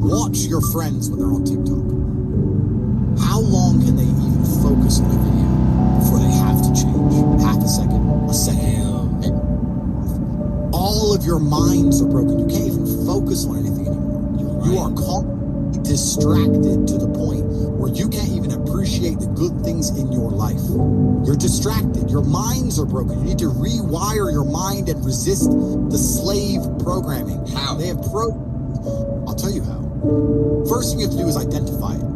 Watch your friends when they're on TikTok. How long can they even focus on a video before they have to change? Half a second, a second. All of your minds are broken. You can't even focus on anything anymore. You are constantly distracted to the point where you can't even appreciate the good things in your life. You're distracted. Your minds are broken. You need to rewire your mind and resist the slave programming. How? They have I'll tell you how. First thing you have to do is identify it.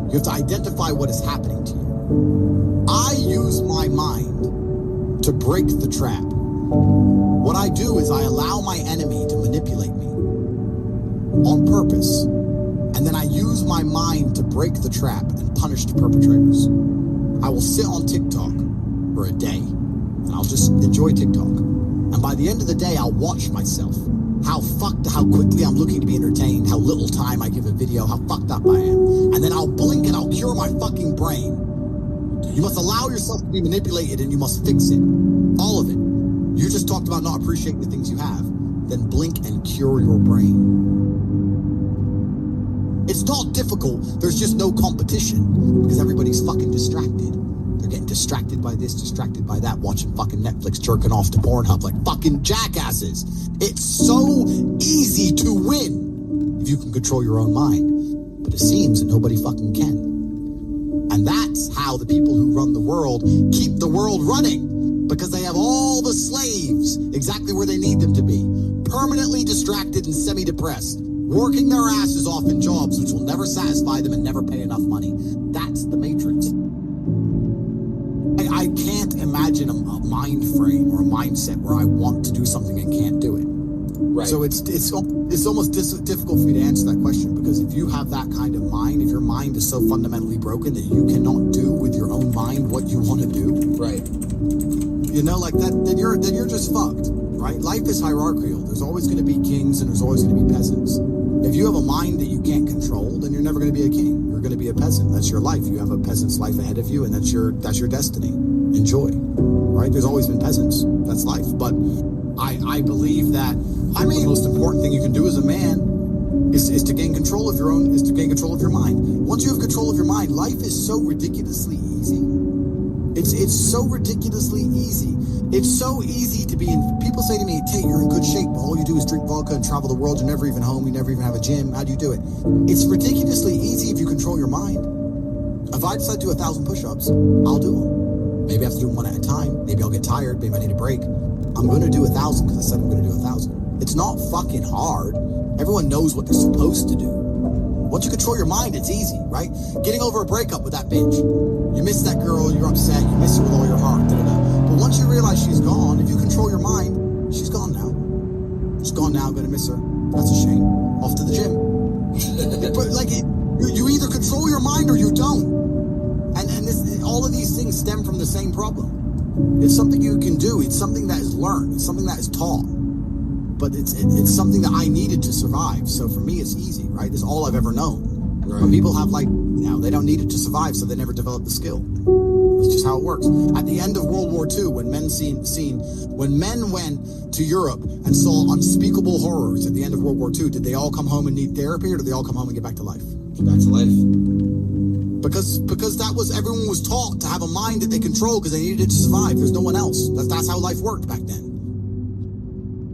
You have to identify what is happening to you. I use my mind to break the trap. What I do is I allow my enemy to manipulate me on purpose, and then I use my mind to break the trap and punish the perpetrators. I will sit on TikTok for a day, and I'll just enjoy TikTok. And by the end of the day, I'll watch myself. How quickly I'm looking to be entertained, how little time I give a video, how fucked up I am. And then I'll blink and I'll cure my fucking brain. You must allow yourself to be manipulated and you must fix it. All of it. You just talked about not appreciating the things you have. Then blink and cure your brain. It's not difficult. There's just no competition because everybody's fucking distracted. They're getting distracted by this, distracted by that, watching fucking Netflix, jerking off to Pornhub like fucking jackasses. It's so easy to win if you can control your own mind. But it seems that nobody fucking can. And that's how the people who run the world keep the world running. Because they have all the slaves exactly where they need them to be. Permanently distracted and semi-depressed. Working their asses off in jobs which will never satisfy them and never pay enough money. That's the Matrix. I can't imagine a mind frame or a mindset where I want to do something and can't do it. Right. So it's almost difficult for me to answer that question, because if you have that kind of mind, if your mind is so fundamentally broken that you cannot do with your own mind what you want to do, right? You know, like that, then you're just fucked, right? Life is hierarchical. There's always going to be kings and there's always going to be peasants. If you have a mind that you can't control, then you're never going to be a king. You're going to be a peasant. That's your life. You have a peasant's life ahead of you, and that's your destiny. Enjoy, right? There's always been peasants. That's life. But I believe that the most important thing you can do as a man is to gain control of your mind. Once you have control of your mind, life is so ridiculously easy. It's so ridiculously easy. It's so easy to be in. People say to me, "Tate, you're in good shape, but all you do is drink vodka and travel the world. You're never even home. You never even have a gym. How do you do it?" It's ridiculously easy if you control your mind. If I decide to do 1,000 push-ups, I'll do them. Maybe I have to do them one at a time. Maybe I'll get tired. Maybe I need a break. I'm going to do 1,000 because I said I'm going to do 1,000. It's not fucking hard. Everyone knows what they're supposed to do. Once you control your mind, it's easy, right? Getting over a breakup with that bitch. You miss that girl, you're upset, you miss her with all your heart, But once you realize she's gone, if you control your mind, she's gone now. She's gone now, I'm going to miss her. That's a shame. Off to the gym. But you either control your mind or you don't. And all of these things stem from the same problem. It's something you can do. It's something that is learned. It's something that is taught. But it's something that I needed to survive. So for me, it's easy, right? It's all I've ever known. Right. But people have they don't need it to survive, so they never develop the skill. That's just how it works. At the end of World War II, when men went to Europe and saw unspeakable horrors at the end of World War II, did they all come home and need therapy, or did they all come home and get back to life? Get back to life. Because everyone was taught to have a mind that they control because they needed it to survive. There's no one else. That's how life worked back then.